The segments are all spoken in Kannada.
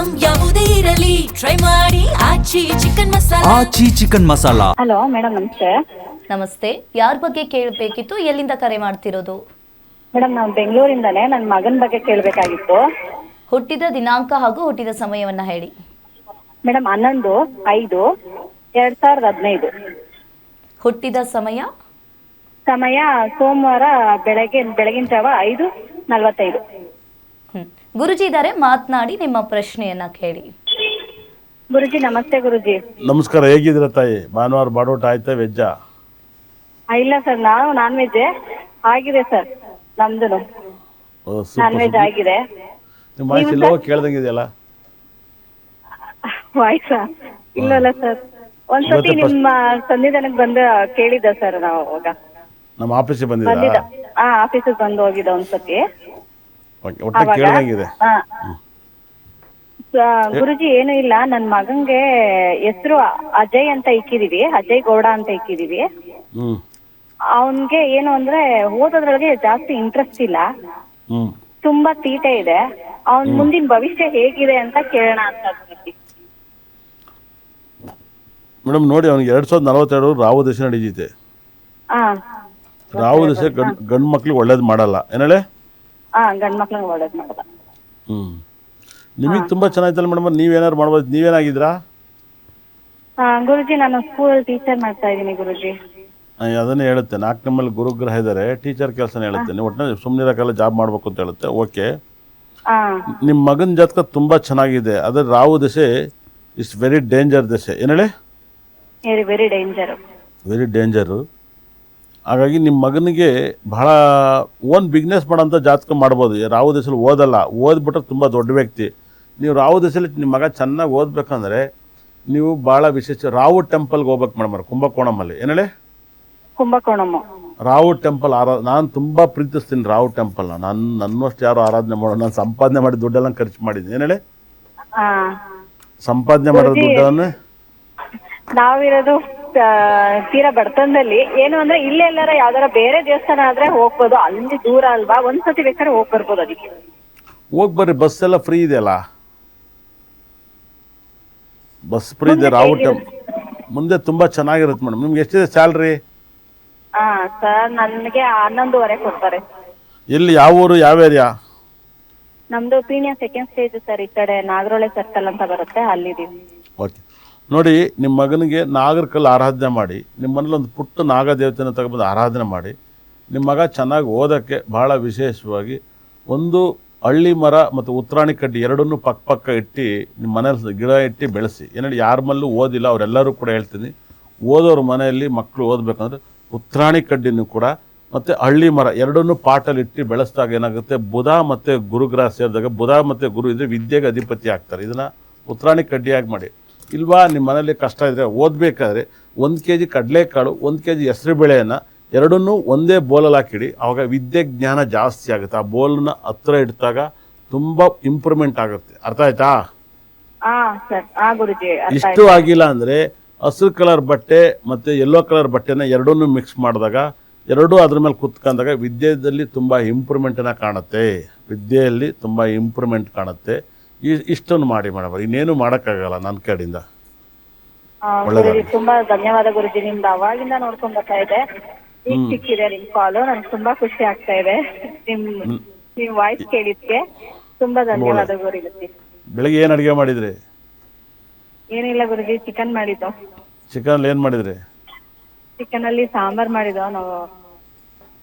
ಐಟಂ ಯಾವುದೇ ಇರಲಿ ಟ್ರೈ ಮಾಡಿ ಆಚಿ ಚಿಕನ್ ಮಸಾಲಾ. ಆಚಿ ಚಿಕನ್ ಮಸಾಲಾ. ಹಲೋ ಮೇಡಮ್, ನಮಸ್ತೆ. ನಮಸ್ತೆ, ಯಾರ ಬಗ್ಗೆ ಕೇಳಬೇಕಿತ್ತು? ಎಲ್ಲಿಂದ ಕರೆ ಮಾಡ್ತಿರೋದು? ಮೇಡಮ್, ನಾವು ಬೆಂಗಳೂರಿಂದಾನೆ. ನನ್ನ ಮಗನ ಬಗ್ಗೆ ಕೇಳಬೇಕಾಗಿತ್ತು. ಹುಟ್ಟಿದ ದಿನಾಂಕ ಹಾಗೂ ಹುಟ್ಟಿದ ಸಮಯವನ್ನ ಹೇಳಿ. ಮೇಡಮ್, 11/5/2015. ಹುಟ್ಟಿದ ಸಮಯ ಸಮಯ ಸೋಮವಾರ ಬೆಳಗಿನ ಜಾವ 5:45. ಗುರುಜಿ ಇದ್ದಾರೆ, ಮಾತನಾಡಿ ನಿಮ್ಮ ಪ್ರಶ್ನೆಯನ್ನ ಕೇಳಿ. ಗುರುಜಿ ನಮಸ್ತೆ. ಗುರುಜಿ ನಮಸ್ಕಾರ, ಹೇಗಿದ್ದೀರ ತಾಯಿ? ಭಾನುವಾರ ಬಾಡೋಟ ಆಯ್ತಾ? ವೆಜ್ಜಾ? ಇಲ್ಲ ಸರ್, ನಾವು ನಾನ್ ವೆಜ್ ಆಗಿದೆ ಸರ್. ನಮ್ದು ನಾನ್ ವೆಜ್ ಆಗಿದೆ. ನಿಮ್ಮ ವಾಯ್ಸ್ ಎಲ್ಲೋ ಕೇಳ್ದಂಗಿದೆಯಲ್ಲ? ವಾಯ್ಸಾ? ಇಲ್ಲಲ್ಲ ಸರ್, ಒಂದ್ಸತಿ ನಿಮ್ಮ ಸನ್ನಿಧಾನಕ್ಕೆ ಬಂದು ಕೇಳಿದ್ದ ಸರ್. ನಾವು ಅವಾಗ ನಮ್ಮ ಆಫೀಸಿಗೆ ಬಂದಿದ್ದ? ಆಫೀಸಿಗೆ ಬಂದು ಹೋಗಿದ್ದ ಒಂದ್ಸತಿ. ಒಟ್ಟು ಕೇಳ್ದಂಗಿದೆ. ಗುರುಜಿ ಏನು ಇಲ್ಲ, ನನ್ ಮಗಂಗೆ ಹೆಸರು ಅಜಯ್ ಅಂತ ಇಕ್ಕಿದೀವಿ, ಅಜಯ್ ಗೌಡ ಅಂತ ಇಕ್ಕಿದೀವಿ. ಅವನ್ಗೆ ಏನು ಅಂದ್ರೆ ಓದೋದ್ರೊಳಗೆ ಜಾಸ್ತಿ ಇಂಟ್ರೆಸ್ಟ್ ಇಲ್ಲ, ತುಂಬಾ ತೀಟೆ ಇದೆ. ಅವನ್ ಮುಂದಿನ ಭವಿಷ್ಯ ಹೇಗಿದೆ ಅಂತ ಕೇಳೋಣ ಅಂತ. ಮೇಡಮ್ ನೋಡಿ, ಅವ್ನಿಗೆ 2042 ರಾಹು ದಶೆ ನಡೀತೈತೆ. ರಾಹು ದಶೆ ಗಂಡು ಮಕ್ಳಿಗೆ ಒಳ್ಳೇದು ಮಾಡಲ್ಲ. ಏನೇಳೆ? ಗಂಡ್ ಮಕ್ಳಿಗೆ ಒಳ್ಳೇದು ಮಾಡಲ್ಲ. ನಿಮಗೆ ತುಂಬಾ ಚೆನ್ನಾಗಿತ್ತಲ್ಲ ಮೇಡಮ್, ನೀವೇನಾರು ಮಾಡ್ಬೋದು. ನೀವೇನಾಗಿದ್ರಾ? ಗುರುಜಿ, ನಾನು ಸ್ಕೂಲ್ ಟೀಚರ್ ಮಾಡ್ತಾ ಇದ್ದೀನಿ ಗುರುಜಿ. ಅದನ್ನೇ ಹೇಳುತ್ತೆ, 4 ನಮ್ಮಲ್ಲಿ ಗುರುಗ್ರಹ ಇದ್ದಾರೆ, ಟೀಚರ್ ಕೆಲಸನ ಹೇಳುತ್ತೆ. ನೀವು ಒಟ್ಟಿನ ಸುಮ್ಮನಿರಕ್ಕೆಲ್ಲ ಜಾಬ್ ಮಾಡ್ಬೇಕು ಅಂತ ಹೇಳುತ್ತೆ. ಓಕೆ, ನಿಮ್ಮ ಮಗನ ಜಾತಕ ತುಂಬಾ ಚೆನ್ನಾಗಿದೆ. ಅದ್ರ ರಾಹು ದಶೆ ಇಟ್ಸ್ ವೆರಿ ಡೇಂಜರ್ ದಶೆ. ಏನೇಳೆ? Very danger. ಹಾಗಾಗಿ ನಿಮ್ಮ ಮಗನಿಗೆ ಬಹಳ ಓನ್ ಬಿಸ್ನೆಸ್ ಮಾಡೋಂಥ ಜಾತಕ ಮಾಡ್ಬೋದು. ರಾಹು ದಶೆಯಲ್ಲಿ ಓದಲ್ಲ, ಓದ್ಬಿಟ್ರೆ ತುಂಬ ದೊಡ್ಡ ವ್ಯಕ್ತಿ. ನೀವು ರಾಹು ದಶೆಯಲ್ಲಿ ನಿಮ್ಮ ಮಗ ಚೆನ್ನಾಗಿ ಓದಬೇಕಂದ್ರೆ ನೀವು ಭಾಳ ವಿಶೇಷ ರಾಹು ಟೆಂಪಲ್ಗೆ ಹೋಗ್ಬೇಕು ಮೇಡಮ್. ಕುಂಭಕೋಣಮಲ್ಲಿ. ಏನೇಳೆ? ಕುಂಭಕೋಣಂ ರಾಹು ಟೆಂಪಲ್ ನಾನು ತುಂಬ ಪ್ರೀತಿಸ್ತೀನಿ ರಾಹು ಟೆಂಪಲ್ನ. ನನ್ನಷ್ಟು ಯಾರು ಆರಾಧನೆ ಮಾಡೋ, ನಾನು ಸಂಪಾದನೆ ಮಾಡಿ ದುಡ್ಡೆಲ್ಲ ಖರ್ಚು ಮಾಡಿದ್ದೀನಿ. ಏನೇಳೆ? ಸಂಪಾದನೆ ಮಾಡಿರೋ ದುಡ್ಡನ್ನು ನಾವಿರೋದು ತೀರಾ ಬಡತನದಲ್ಲಿ. ಏನು ಅಂದ್ರೆ ಇಲ್ಲೇ ಎಲ್ಲಾರ ಯಾವ್ದಾರ ಬೇರೆ ದೇವಸ್ಥಾನ ಆದ್ರೆ ಹೋಗ್ಬೋದು, ಅಲ್ಲಿ ದೂರ ಅಲ್ವಾ, ಒಂದ್ಸತಿ ಬೇಕಾದ್ರೆ ಹೋಗ್ ಬರ್ಬೋದು. ಅದಕ್ಕೆ ಹೋಗಿ ಬರ್ರಿ, ಬಸ್ ಎಲ್ಲ ಫ್ರೀ ಇದೆಯಲ್ಲ, ಬಸ್ ಫ್ರೀ ಇದೆ. ರಾಹು ಟೆಂಪಲ್ ಮುಂದೆ ತುಂಬಾ ಚೆನ್ನಾಗಿರುತ್ತೆ ಮೇಡಮ್. ನಿಮ್ಗೆ ಎಷ್ಟಿದೆ ಸ್ಯಾಲ್ರಿ? ಸರ್, ನನಗೆ 11.5 ಕೊಡ್ತಾರೆ. ಎಲ್ಲಿ, ಯಾವ ಊರು, ಯಾವ ಏರಿಯಾ? ನಮ್ದು ಪೀಣ್ಯ ಸೆಕೆಂಡ್ ಸ್ಟೇಜ್ ಸರ್. ಈ ಕಡೆ ನಾಗರೋಳೆ ಸರ್ಕಲ್ ಅಂತ ಬರುತ್ತೆ, ಅಲ್ಲಿದ್ದೀವಿ. ಓಕೆ ನೋಡಿ, ನಿಮ್ಮ ಮಗನಿಗೆ ನಾಗರಕಲ್ಲು ಆರಾಧನೆ ಮಾಡಿ, ನಿಮ್ಮ ಮನೇಲಿ ಒಂದು ಪುಟ್ಟ ನಾಗದೇವತೆನ ತಗೊಬಂದು ಆರಾಧನೆ ಮಾಡಿ. ನಿಮ್ಮ ಮಗ ಚೆನ್ನಾಗಿ ಓದೋಕ್ಕೆ ಭಾಳ ವಿಶೇಷವಾಗಿ ಒಂದು ಹಳ್ಳಿ ಮರ ಮತ್ತು ಉತ್ತರಾಣಿ ಕಡ್ಡಿ ಎರಡನ್ನೂ ಪಕ್ಕ ಇಟ್ಟು ನಿಮ್ಮ ಮನೇಲಿ ಗಿಡ ಇಟ್ಟು ಬೆಳೆಸಿ. ಏನೇಳಿ, ಯಾರ ಮಲ್ಲೂ ಓದಿಲ್ಲ ಅವರೆಲ್ಲರೂ ಕೂಡ ಹೇಳ್ತೀನಿ, ಓದೋರ ಮನೆಯಲ್ಲಿ ಮಕ್ಕಳು ಓದಬೇಕಂದ್ರೆ ಉತ್ತರಾಣಿ ಕಡ್ಡಿನೂ ಕೂಡ ಮತ್ತು ಹಳ್ಳಿ ಮರ ಎರಡನ್ನೂ ಪಾಟಲ್ಲಿ ಇಟ್ಟು ಬೆಳೆಸಿದಾಗ ಏನಾಗುತ್ತೆ, ಬುಧ ಮತ್ತು ಗುರುಗ್ರಹ ಸೇರಿದಾಗ ಬುಧ ಮತ್ತು ಗುರು ಇದ್ರೆ ವಿದ್ಯೆಗೆ ಅಧಿಪತಿ ಆಗ್ತಾರೆ. ಇದನ್ನು ಉತ್ತರಾಣಿ ಕಡ್ಡಿಯಾಗಿ ಮಾಡಿ. ಇಲ್ವಾ, ನಿಮ್ಮ ಮನೇಲಿ ಕಷ್ಟ ಇದ್ದರೆ ಓದಬೇಕಾದ್ರೆ 1 kg ಕಡಲೆಕಾಳು, 1 kg ಹೆಸರು ಬೇಳೆಯನ್ನು ಎರಡನ್ನೂ ಒಂದೇ ಬೋಲಲ್ಲಿ ಹಾಕಿಡಿ. ಆವಾಗ ವಿದ್ಯೆ ಜ್ಞಾನ ಜಾಸ್ತಿ ಆಗುತ್ತೆ. ಆ ಬೋಲನ್ನ ಹತ್ರ ಇಡ್ತಾಗ ತುಂಬ ಇಂಪ್ರೂವ್ಮೆಂಟ್ ಆಗುತ್ತೆ. ಅರ್ಥ ಆಯ್ತಾ? ಇಷ್ಟು ಆಗಿಲ್ಲ ಅಂದರೆ ಹಸಿರು ಕಲರ್ ಬಟ್ಟೆ ಮತ್ತು ಯೆಲ್ಲೋ ಕಲರ್ ಬಟ್ಟೆನ ಎರಡನ್ನೂ ಮಿಕ್ಸ್ ಮಾಡಿದಾಗ ಎರಡೂ ಅದ್ರ ಮೇಲೆ ಕುತ್ಕೊಂಡಾಗ ವಿದ್ಯೆಯಲ್ಲಿ ತುಂಬ ಇಂಪ್ರೂವ್ಮೆಂಟನ್ನು ಕಾಣುತ್ತೆ. ವಿದ್ಯೆಯಲ್ಲಿ ತುಂಬ ಇಂಪ್ರೂವ್ಮೆಂಟ್ ಕಾಣುತ್ತೆ. ಇಷ್ಟನ್ನು ಮಾಡಿ ಮೇಡಮ್, ಇನ್ನೇನು ಮಾಡೋಕ್ಕಾಗಲ್ಲ ನನ್ನ ಕಡೆಯಿಂದ. ತುಂಬಾ ಧನ್ಯವಾದ ಗುರುಜಿ. ನಿಮ್ದು ಅವಾಗಿಂದ ನೋಡ್ಕೊಂಡ್ ಬರ್ತಾ ಇದೆ, ಈಗ ಸಿಕ್ಕಿದೆ ನಿಮ್ ಕಾಲು. ನನ್ಗೆ ತುಂಬಾ ಖುಷಿ ಆಗ್ತಾ ಇದೆ ನಿಮ್ ವಾಯ್ಸ್ ಕೇಳಿದ್ಕೆ. ತುಂಬಾ ಧನ್ಯವಾದ ಗುರುಜಿ. ಬೆಳಿಗ್ಗೆ ಏನು ಅಡುಗೆ ಮಾಡಿದ್ರಿ? ಏನಿಲ್ಲ ಗುರುಜಿ, ಚಿಕನ್ ಮಾಡಿದ್ದು. ಚಿಕನ್ ಏನು ಮಾಡಿದ್ರಿ? ಚಿಕನ್ ಅಲ್ಲಿ ಸಾಂಬಾರ್ ಮಾಡಿದ್ದು ನಾವು.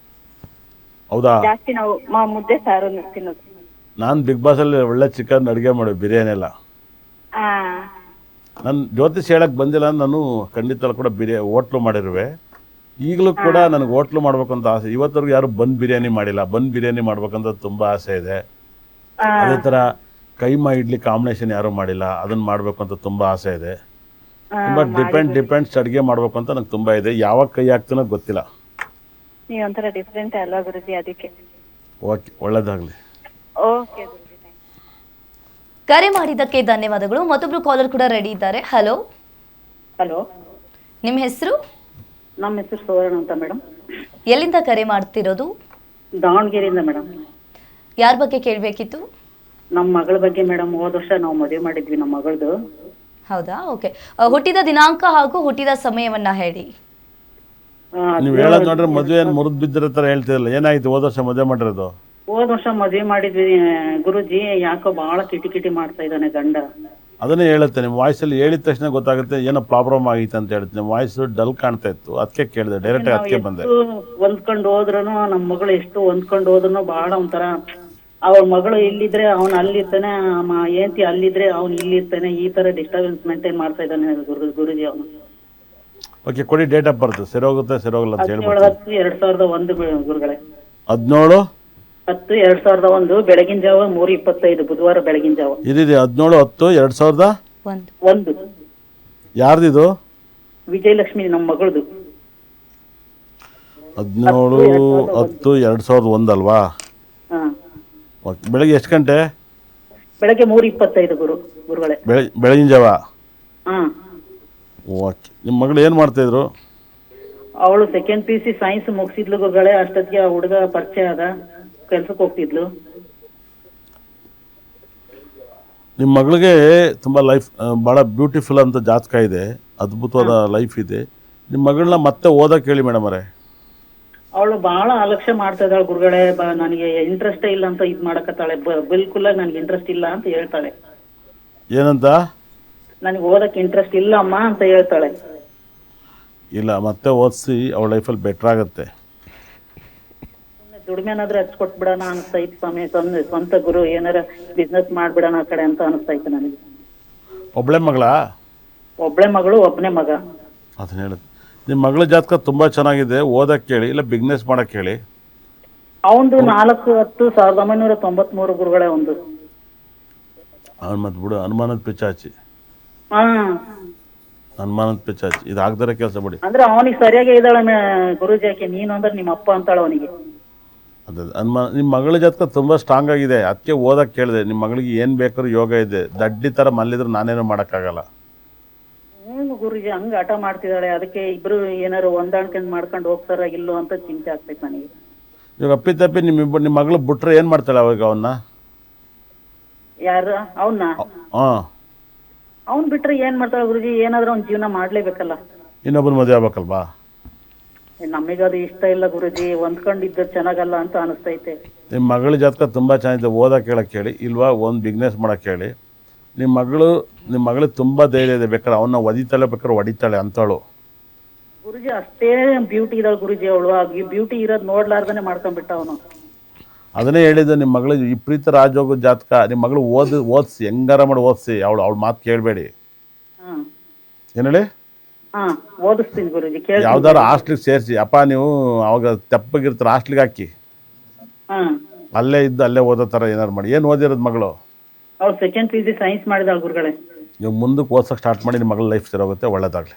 ಹೌದಾ? ಜಾಸ್ತಿ ನಾವು ಮುದ್ದೆ ಸಾರು ತಿನ್ನೋದು. ನಾನು ಬಿಗ್ ಬಾಸಲ್ಲಿ ಒಳ್ಳೆ ಚಿಕನ್ ಅಡುಗೆ ಮಾಡಿ, ಬಿರಿಯಾನಿ ಎಲ್ಲ. ನಾನು ಜ್ಯೋತಿಷ್ ಹೇಳಕ್ಕೆ ಬಂದಿಲ್ಲ, ನಾನು ಖಂಡಿತ ಕೂಡ ಹೋಟ್ಲು ಮಾಡಿರುವೆ. ಈಗಲೂ ಕೂಡ ನನಗೆ ಹೋಟ್ಲು ಮಾಡ್ಬೇಕಂತ ಆಸೆ. ಇವತ್ತವರೆಗೂ ಯಾರು ಬಂದ್ ಬಿರಿಯಾನಿ ಮಾಡಿಲ್ಲ. ಬಂದ್ ಬಿರಿಯಾನಿ ಮಾಡ್ಬೇಕಂತ ತುಂಬ ಆಸೆ ಇದೆ. ಅದೇ ಥರ ಕೈಮಾ ಇಡ್ಲಿ ಕಾಂಬಿನೇಷನ್ ಯಾರೂ ಮಾಡಿಲ್ಲ, ಅದನ್ನು ಮಾಡಬೇಕು ಅಂತ ತುಂಬ ಆಸೆ ಇದೆ. ತುಂಬ ಡಿಪೆಂಡ್ಸ್ ಅಡುಗೆ ಮಾಡಬೇಕು ಅಂತ ನಂಗೆ ತುಂಬ ಇದೆ. ಯಾವಾಗ ಕೈ ಹಾಕ್ತೀನೋ ಗೊತ್ತಿಲ್ಲ. ನೀವೊಂಥರ ಡಿಫ್ರೆಂಟ್ ಅಲ್ವಾ ಗುರುಜಿ, ಅದಕ್ಕೆ. ಓಕೆ, ಒಳ್ಳೇದಾಗಲಿ. ಓಕೆ ಗುರುಜಿ, ಕರೆ ಮಾಡಿದ್ದಕ್ಕೆ ಧನ್ಯವಾದಗಳು. ಮತ್ತೊಬ್ರು ಕಾಲರ್ ಕೂಡ ರೆಡಿ ಇದ್ದಾರೆ. ಹಲೋ. ನಿಮ್ಮ ಹೆಸರು? ನಮ್ಮ ಹೆಸರು ಸುವರ್ಣ ಅಂತ ಮೇಡಮ್. ಎಲ್ಲಿಂದ ಕರೆ ಮಾಡ್ತಿರೋದು? ದಾವಣಗೆರೆಯಿಂದ ಮೇಡಮ್. ಯಾರ ಬಗ್ಗೆ ಕೇಳಬೇಕಿತ್ತು? ನಮ್ಮ ಮಗಳ ಬಗ್ಗೆ ಮೇಡಮ್ ಹೋದ ವರ್ಷ ನಾವು ಮದುವೆ ಮಾಡಿದ್ವಿ ನಮ್ಮ ಮಗಳದು. ಹೌದಾ, ಓಕೆ. ಹುಟ್ಟಿದ ದಿನಾಂಕ ಹಾಗೂ ಹುಟ್ಟಿದ ಸಮಯವನ್ನ ಹೇಳಿ. ನೀವು ಹೇಳೋದು ನೋಡ್ರೆ ಮದುವೆ ಏನು ಮುರಿದು ಬಿದ್ದಿರೋ ಥರ ಹೇಳ್ತಿರಲ್ಲ, ಏನಾಯ್ತು ಹೋದ ವರ್ಷ ಮದುವೆ ಮಾಡಿರೋದು? ಹೋದ ವರ್ಷ ಮದುವೆ ಮಾಡಿದ್ವಿ ಗುರುಜಿ, ಯಾಕೋ ಬಹಳ ಕಿಟಿ ಮಾಡ್ತಾ ಇದ್ದಾನೆ ಗಂಡ. ಅದನ್ನೇ ಹೇಳುತ್ತೆ, ನಿಮ್ಮ ವಾಯ್ಸಲ್ಲಿ ಹೇಳಿದ ತಕ್ಷಣ ಗೊತ್ತಾಗುತ್ತೆ ಏನೋ ಪ್ರಾಬ್ಲಮ್ ಆಗಿತ್ತು ಅಂತ ಹೇಳುತ್ತೆ. ನಿಮ್ಮ ವಾಯ್ಸ್ ಡಲ್ ಕಾಣ್ತಾ ಇತ್ತು, ಅದಕ್ಕೆ ಕೇಳಿದೆ, ಡೈರೆಕ್ಟ್ ಅದಕ್ಕೆ ಬಂದೆ. ಹೊಂದ್ಕೊಂಡು ಹೋದ್ರು ನಮ್ಮ ಮಗಳು ಎಷ್ಟು ಹೊಂದ್ಕೊಂಡು ಹೋದ್ರು ಬಹಳ ಒಂಥರ, ಅವಳ ಮಗಳು ಇಲ್ಲಿದ್ರೆ ಅವನು ಅಲ್ಲಿರ್ತಾನೆ, ಏಂತಿ ಅಲ್ಲಿದ್ರೆ ಅವ್ನು ಇಲ್ಲಿರ್ತಾನೆ, ಈ ತರ ಡಿಸ್ಟರ್ಬೆನ್ಸ್ ಮೇಂಟೈನ್ ಮಾಡ್ತಾ ಇದ್ದಾನೆ ಗುರುಜಿ ಅವನು. ಓಕೆ, ಕೊಡಿ ಡೇಟ್ ಆಫ್ ಬರ್ತ್. ಸರಿ ಹೋಗುತ್ತೆ ಸರಿ ಹೋಗಲ್ಲ ಅಂತ ಹೇಳ್ಬೋದು. 17/10/2001 ಗುರುಗಳೇ. 17/10/2001 ಬೆಳಗಿನ ಜಾವ 3:25 ಬುಧವಾರ ಬೆಳಗಿನ ಜಾವ. ಇದಿದೆ 17/10/2001. ಯಾರ್ದಿದು? ವಿಜಯಲಕ್ಷ್ಮಿ ನಮ್ಮ ಮಗಳದು. 17/10/2001 ಅಲ್ವಾ? ಓಕೆ. ಬೆಳಗ್ಗೆ ಎಷ್ಟು ಗಂಟೆ? ಬೆಳಗ್ಗೆ 3:25 ಗುರುಗಳೇ. ಬೆಳಗಿನ ಜಾವ. ಓಕೆ. ನಿಮ್ಮ ಮಗಳು ಏನು ಮಾಡ್ತಾಯಿದ್ರು? ಅವಳು ಸೆಕೆಂಡ್ PUC ಸೈನ್ಸ್ ಮುಗಿಸಿದ್ಲು ಗುರುಗಳೇ. ಅಷ್ಟೊತ್ತಿಗೆ ಆ ಹುಡುಗ ಪರಿಚಯ ಆದ, ಕೆಲ್ಸಕ್ಕೆ ಹೋಗ್ತಿದ್ಲು. ನಿಮ್ಮ ಮಗಳಿಗೆ ತುಂಬ ಲೈಫ್ ಭಾಳ ಬ್ಯೂಟಿಫುಲ್ ಅಂತ ಜಾತಕ ಇದೆ, ಅದ್ಭುತವಾದ ಲೈಫ್ ಇದೆ. ನಿಮ್ಮ ಮಗಳನ್ನ ಮತ್ತೆ ಓದಕ್ಕೆ ಹೇಳಿ ಮೇಡಮ್ ಅವರೇ. ಅವಳು ಬಹಳ ಅಲಕ್ಷ್ಯ ಮಾಡ್ತಾ ಇದ್ದಾಳೆ ಗುರುಗಳೇ. ನನಗೆ ಇಂಟ್ರೆಸ್ಟೇ ಇಲ್ಲ ಅಂತ ಇದು ಮಾಡಕತ್ತಾಳೆ. ಬಿಲ್ಕುಲ್ ನನಗೆ ಇಂಟ್ರೆಸ್ಟ್ ಇಲ್ಲ ಅಂತ ಹೇಳ್ತಾಳೆ. ಏನಂತ? ನನಗೆ ಓದಕ್ಕೆ ಇಂಟ್ರೆಸ್ಟ್ ಇಲ್ಲ ಅಮ್ಮ ಅಂತ ಹೇಳ್ತಾಳೆ. ಇಲ್ಲ, ಮತ್ತೆ ಓದಿಸಿ ಅವಳ ಲೈಫಲ್ಲಿ ಬೆಟ್ರ್ ಆಗುತ್ತೆ. ದುಡಿಮೆನಾದ್ರೂ ಹಚ್ಕೊಟ್ಬಿಡೋಣ ಅನಿಸ್ತೈತೆ ಸ್ವಾಮಿ. ಸ್ವಂತ ಗುರು ಏನಾರ ಬಿಸ್ನೆಸ್ ಮಾಡ್ಬಿಡೋಣ ಆ ಕಡೆ ಅಂತ ಅನಿಸ್ತೈತೆ ನನಗೆ. ಒಬ್ಬಳೆ ಮಗಳಾ? ಒಬ್ಬಳೆ ಮಗಳು, ಒಬ್ಬನೇ ಮಗ. ಅದನ್ನ ಹೇಳುತ್ತೆ. ನಿಮ್ಮ ಮಗಳ ಜಾತಕ ತುಂಬ ಚೆನ್ನಾಗಿದೆ, ಓದಕ್ಕೆ ಹೇಳಿ, ಇಲ್ಲ ಬಿಸ್ನೆಸ್ ಮಾಡಕ್ಕೆ ಹೇಳಿ. ಅವಂದು 4/10/1993 ಗುರುಗಳೇ ಒಂದು. ಅವ್ನು ಮತ್ತೆ ಬಿಡು, ಅನುಮಾನದ ಪಿಚಾಚಿ. ಅನುಮಾನದ ಪಿಚಾಚಿ ಇದು ಆಗ್ದರೆ ಕೆಲಸ ಬಿಡಿ. ಅಂದ್ರೆ ಅವನಿಗೆ ಸರಿಯಾಗಿ ಇದ್ದಾಳೆ ಗುರುಜಿ. ಯಾಕೆ ನೀನು ಅಂದ್ರೆ ನಿಮ್ಮ ಅಪ್ಪ ಅಂತಾಳೆ ಅವನಿಗೆ. ಅದೇ ಅನುಮಾನ. ನಿಮ್ಮ ಮಗಳ ಜಾತಕ ತುಂಬ ಸ್ಟ್ರಾಂಗ್ ಆಗಿದೆ, ಅದಕ್ಕೆ ಓದಕ್ಕೆ ಕೇಳಿದೆ. ನಿಮ್ಮ ಮಗಳಿಗೆ ಏನು ಬೇಕಾದ್ರೂ ಯೋಗ ಇದೆ. ದಡ್ಡಿ ಥರ ಮಲ್ಲಿದ್ರೆ ನಾನೇನು ಮಾಡೋಕ್ಕಾಗಲ್ಲ. ಗುರುಜಿ ಹಂಗ ಆಟ ಮಾಡ್ತಿದ್ದಾಳೆ. ಅದಕ್ಕೆ ಇಬ್ರು ಏನಾರು ಹೊಂದಾಣಿಕೆ ಮಾಡ್ಕೊಂಡು ಹೋಗ್ತಾರ ಇಲ್ಲೋ ಅಂತ ಚಿಂತೆ ಆಗ್ತೈತೆ ನನಗೆ. ಇವಾಗ ಅಪ್ಪಿತಪ್ಪಿ ನಿಮ್ಮ ಮಗಳು ಬಿಟ್ರೆ ಏನು ಮಾಡ್ತಾಳೆ ಅವಾಗ ಅವನ್ನ? ಯಾರು ಅವನ್ನ? ಹಾಂ, ಅವ್ನ್ ಬಿಟ್ರೆ ಏನ್ ಮಾಡ್ತಾಳೆ ಗುರುಜಿ? ಏನಾದ್ರೂ ಅವ್ನ ಜೀವನ ಮಾಡ್ಲೇಬೇಕಲ್ಲ. ಇನ್ನೊಬ್ಬನ ಮದುವೆ ಆಗ್ಬೇಕಲ್ವಾ? ನಮಗದು ಇಷ್ಟ ಇಲ್ಲ ಗುರುಜಿ. ಹೊಂದ್ಕೊಂಡಿದ್ದು ಚೆನ್ನಾಗಲ್ಲ ಅಂತ ಅನಿಸ್ತೈತೆ. ನಿಮ್ಮ ಮಗಳ ಜಾತಕ ತುಂಬ ಚೆನ್ನಾಗಿದೆ, ಓದಕ್ಕೆ ಹೇಳಕ್ಕೆ ಹೇಳಿ. ಇಲ್ವಾ ಒಂದು ಬಿಸ್ನೆಸ್ ಮಾಡಕ್ಕೆ ಹೇಳಿ. ನಿಮ್ಮ ಮಗಳಿಗೆ ತುಂಬ ಧೈರ್ಯ ಇದೆ, ಬೇಕಾದ್ರೆ ಅವನ್ನ ಒದಿತಾಳೆ, ಬೇಕಾದ್ರೆ ಹೊಡಿತಾಳೆ ಅಂತವಳು ಗುರುಜಿ. ಅಷ್ಟೇ ಬ್ಯೂಟಿ ಇದಾಳೆ ಗುರುಜಿ ಅವಳು. ಆ ಬ್ಯೂಟಿ ಇರೋದು ನೋಡ್ಲಾರ್ದನೆ ಮಾಡ್ಕೊಂಡ್ಬಿಟ್ಟ ಅವನು. ಅದನ್ನೇ ಹೇಳಿದ್ದು, ನಿಮ್ಮ ಮಗಳಿಗೆ ವಿಪರೀತ ರಾಜಯೋಗದ ಜಾತಕ. ನಿಮ್ಮ ಮಗಳು ಓದಿಸಿ, ಹೆಂಗಾರ ಮಾಡಿ ಓದಿಸಿ. ಅವಳ ಮಾತು ಕೇಳಬೇಡಿ. ಏನು ಹೇಳಿ? ಓದಿಸ್ತೀನಿ ಗುರುಜಿ. ಯಾವ್ದಾರು ಹಾಸ್ಟ್ಲಿಗೆ ಸೇರಿಸಿ. ಅಪ್ಪ ನೀವು ಅವಾಗ ತೆಪ್ಪಗಿರ್ತಾರೆ, ಹಾಸ್ಟ್ಲಿಗೆ ಹಾಕಿ ಅಲ್ಲೇ ಇದ್ದು ಅಲ್ಲೇ ಓದೋ ಥರ ಏನಾರು ಮಾಡಿ. ಏನು ಓದಿರೋದು ಮಗಳು? ಅವ್ಳು ಸೆಕೆಂಡ್ PUC ಸೈನ್ಸ್ ಮಾಡಿದಾಳು ಗುರುಗಳೇ. ನೀವು ಮುಂದಕ್ಕೆ ಓದ್ಸೋಕೆ ಸ್ಟಾರ್ಟ್ ಮಾಡಿ, ನಿಮ್ಮ ಮಗಳ ಲೈಫ್ ಸರಿ ಹೋಗುತ್ತೆ. ಒಳ್ಳೇದಾಗಲಿ.